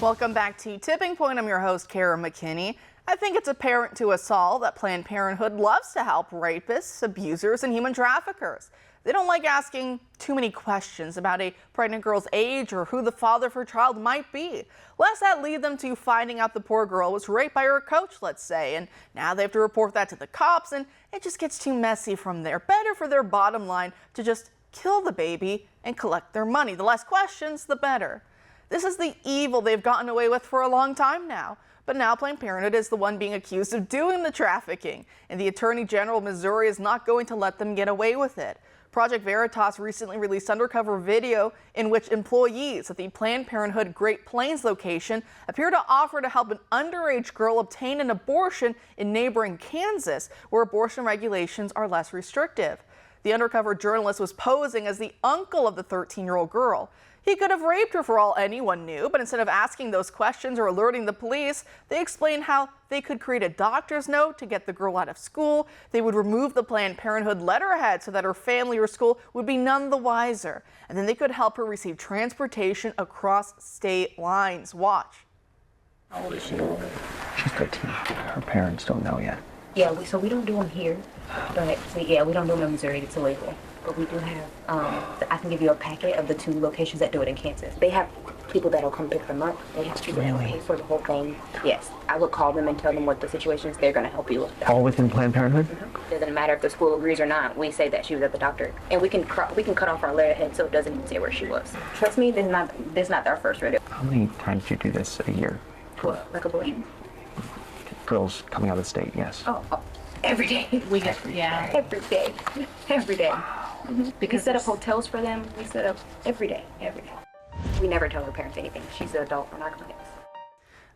Welcome back to Tipping Point. I'm your host, Kara McKinney. I think it's apparent to us all that Planned Parenthood loves to help rapists, abusers, and human traffickers. They don't like asking too many questions about a pregnant girl's age or who the father of her child might be, lest that lead them to finding out the poor girl was raped by her coach, let's say, and now they have to report that to the cops, and it just gets too messy from there. Better for their bottom line to just kill the baby and collect their money. The less questions, the better. This is the evil they've gotten away with for a long time now. But now Planned Parenthood is the one being accused of doing the trafficking, and the Attorney General of Missouri is not going to let them get away with it. Project Veritas recently released undercover video in which employees at the Planned Parenthood Great Plains location appear to offer to help an underage girl obtain an abortion in neighboring Kansas, where abortion regulations are less restrictive. The undercover journalist was posing as the uncle of the 13-year-old girl. He could have raped her for all anyone knew, but instead of asking those questions or alerting the police, they explained how they could create a doctor's note to get the girl out of school. They would remove the Planned Parenthood letterhead so that her family or school would be none the wiser. And then they could help her receive transportation across state lines. Watch. How old is she? She's 13. Her parents don't know yet. Yeah, so we don't do them here, but we don't do them in Missouri. It's illegal. But we do have, I can give you a packet of the 2 locations that do it in Kansas. They have people that'll come pick them up. They have people that'll pay for the whole thing. Yes, I would call them and tell them what the situation is. They're going to help you with that. All within Planned Parenthood? Mm-hmm. Doesn't matter if the school agrees or not. We say that she was at the doctor, and we can cut off our letterhead so it doesn't even say where she was. Trust me, this is not our first rodeo. How many times do you do this a year? What, like abortion? Girls coming out of the state, yes. Oh, every day. We get, yeah. Every day. Every day. Mm-hmm. Because we set up hotels for them. We set up every day. We never tell our parents anything. She's an adult in our clinics.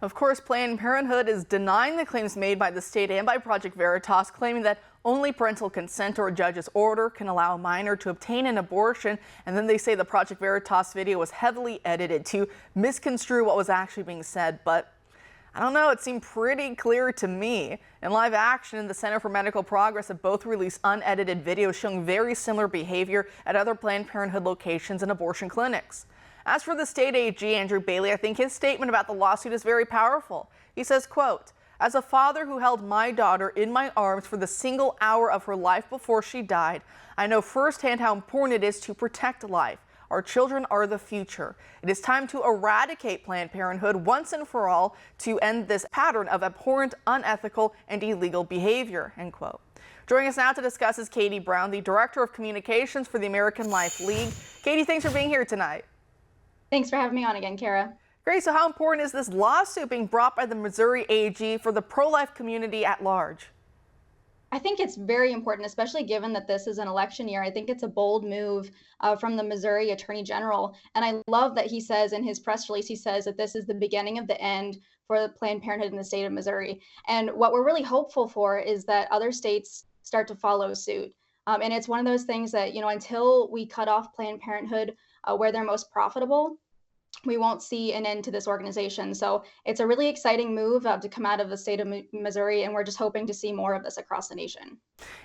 Of course, Planned Parenthood is denying the claims made by the state and by Project Veritas, claiming that only parental consent or a judge's order can allow a minor to obtain an abortion. And then they say the Project Veritas video was heavily edited to misconstrue what was actually being said. But I don't know, it seemed pretty clear to me. In live action, the Center for Medical Progress have both released unedited videos showing very similar behavior at other Planned Parenthood locations and abortion clinics. As for the state AG, Andrew Bailey, I think his statement about the lawsuit is very powerful. He says, quote, "As a father who held my daughter in my arms for the single hour of her life before she died, I know firsthand how important it is to protect life. Our children are the future. It is time to eradicate Planned Parenthood once and for all to end this pattern of abhorrent, unethical, and illegal behavior," end quote. Joining us now to discuss is Katie Brown, the Director of Communications for the American Life League. Katie, thanks for being here tonight. Thanks for having me on again, Kara. Great. So how important is this lawsuit being brought by the Missouri AG for the pro-life community at large? I think it's very important, especially given that this is an election year. I think it's a bold move from the Missouri Attorney General. And I love that he says in his press release, he says that this is the beginning of the end for the Planned Parenthood in the state of Missouri. And what we're really hopeful for is that other states start to follow suit. And it's one of those things that, until we cut off Planned Parenthood where they're most profitable, we won't see an end to this organization. So it's a really exciting move to come out of the state of Missouri, and we're just hoping to see more of this across the nation.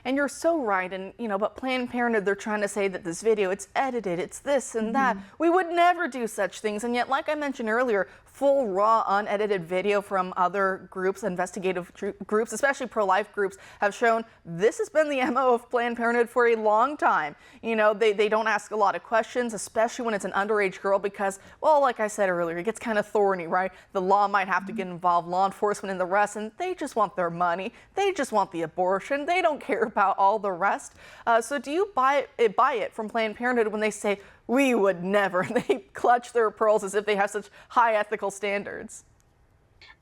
And you're so right. And, but Planned Parenthood, they're trying to say that this video, it's edited, it's this and that. We would never do such things. And yet, like I mentioned earlier, full, raw, unedited video from other groups, investigative groups, especially pro-life groups, have shown this has been the MO of Planned Parenthood for a long time. They don't ask a lot of questions, especially when it's an underage girl, because, well, like I said earlier, it gets kind of thorny, right? The law might have to get involved, law enforcement and the rest, and they just want their money. They just want the abortion. They don't care about all the rest. So do you buy it from Planned Parenthood when they say, we would never? They clutch their pearls as if they have such high ethical standards.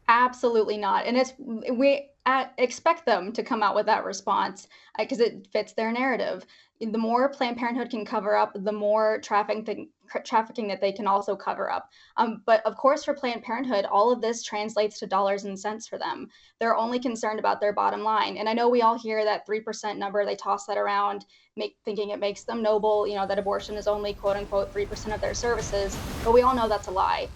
Absolutely not. And we expect them to come out with that response because it fits their narrative. The more Planned Parenthood can cover up, the more trafficking that they can also cover up. But of course, for Planned Parenthood, all of this translates to dollars and cents for them. They're only concerned about their bottom line. And I know we all hear that 3% number, they toss that around, thinking it makes them noble, that abortion is only quote unquote 3% of their services, but we all know that's a lie.